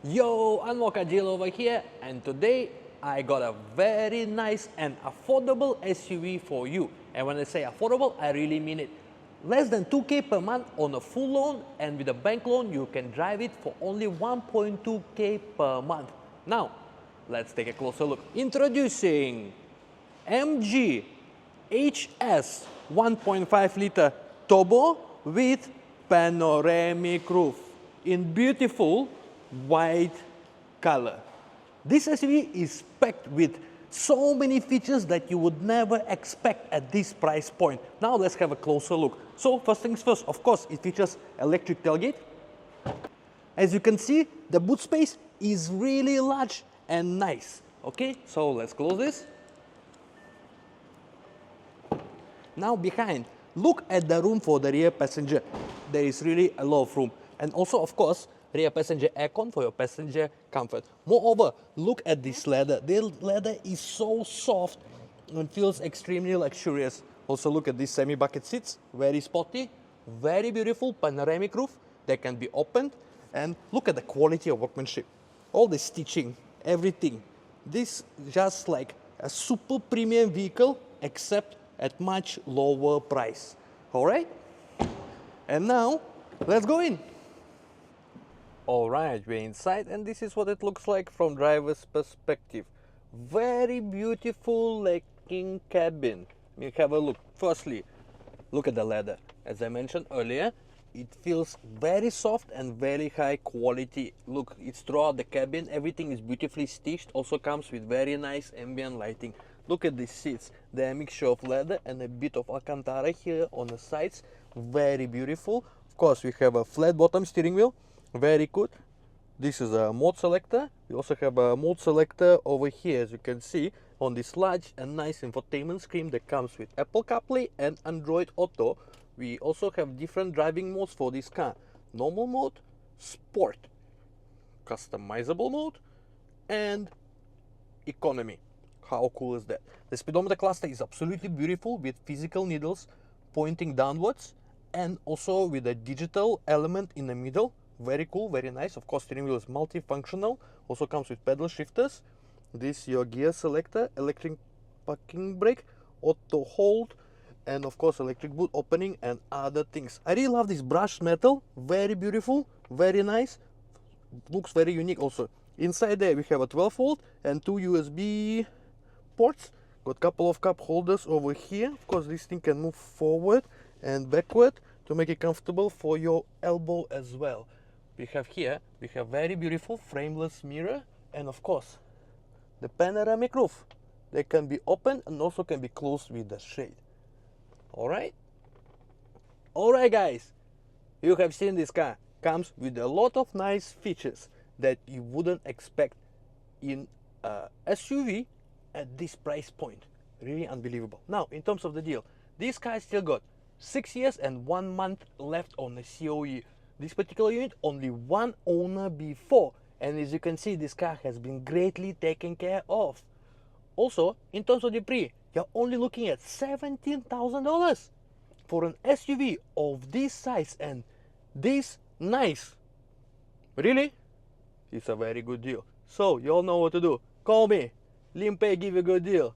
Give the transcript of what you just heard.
Yo, 𝐏𝐚𝐧𝐨 over here, and today I got a very nice and affordable SUV for you. And when I say affordable, I really mean it. Less than 2K per month on a full loan, and with a bank loan, you can drive it for only 1.2K per month. Now, let's take a closer look. Introducing MG HS 1.5 liter turbo with panoramic roof in beautiful white color. This SUV is packed with so many features that you would never expect at this price point. Now let's have a closer look. So first things first, of course, it features electric tailgate. As you can see, the boot space is really large and nice. Okay, so let's close this. Now behind, look at the room for the rear passenger. There is really a lot of room. And also, of course, rear passenger aircon for your passenger comfort. Moreover, look at this leather. The leather is so soft and feels extremely luxurious. Also look at these semi-bucket seats, very sporty, very beautiful panoramic roof that can be opened. And look at the quality of workmanship. All the stitching, everything. This is just like a super premium vehicle, except at much lower price. All right? And now, let's go in. Alright, we're inside, and this is what it looks like from driver's perspective. Very beautiful looking cabin. You have a look. Firstly, look at the leather. As I mentioned earlier, it feels very soft and very high quality. Look, it's throughout the cabin. Everything is beautifully stitched. Also comes with very nice ambient lighting. Look at these seats. They're a mixture of leather and a bit of Alcantara here on the sides. Very beautiful. Of course, we have a flat bottom steering wheel. Very good. This is a mode selector. We also have a mode selector over here, as you can see, on this large and nice infotainment screen that comes with Apple CarPlay and Android Auto. We also have different driving modes for this car. Normal mode, Sport, customizable mode, and economy. How cool is that? The speedometer cluster is absolutely beautiful with physical needles pointing downwards and also with a digital element in the middle. Very cool, very nice. Of course, steering wheel is multifunctional. Also comes with pedal shifters. This is your gear selector, electric parking brake, auto hold, and of course electric boot opening and other things. I really love this brushed metal. Very beautiful, very nice. Looks very unique also. Inside there we have a 12 volt and 2 USB ports. Got a couple of cup holders over here. Of course, this thing can move forward and backward to make it comfortable for your elbow as well. We have very beautiful frameless mirror, and of course the panoramic roof. They can be opened and also can be closed with the shade. Alright guys, you have seen this car. Comes with a lot of nice features that you wouldn't expect in a SUV at this price point. Really unbelievable. Now, in terms of the deal, this car still got 6 years and 1 month left on the COE. This particular unit, only one owner before, and as you can see, this car has been greatly taken care of. Also, in terms of Depre, you're only looking at $17,000 for an SUV of this size and this nice. Really? It's a very good deal. So, you all know what to do. Call me. 𝐿𝐴𝐴 give you a good deal.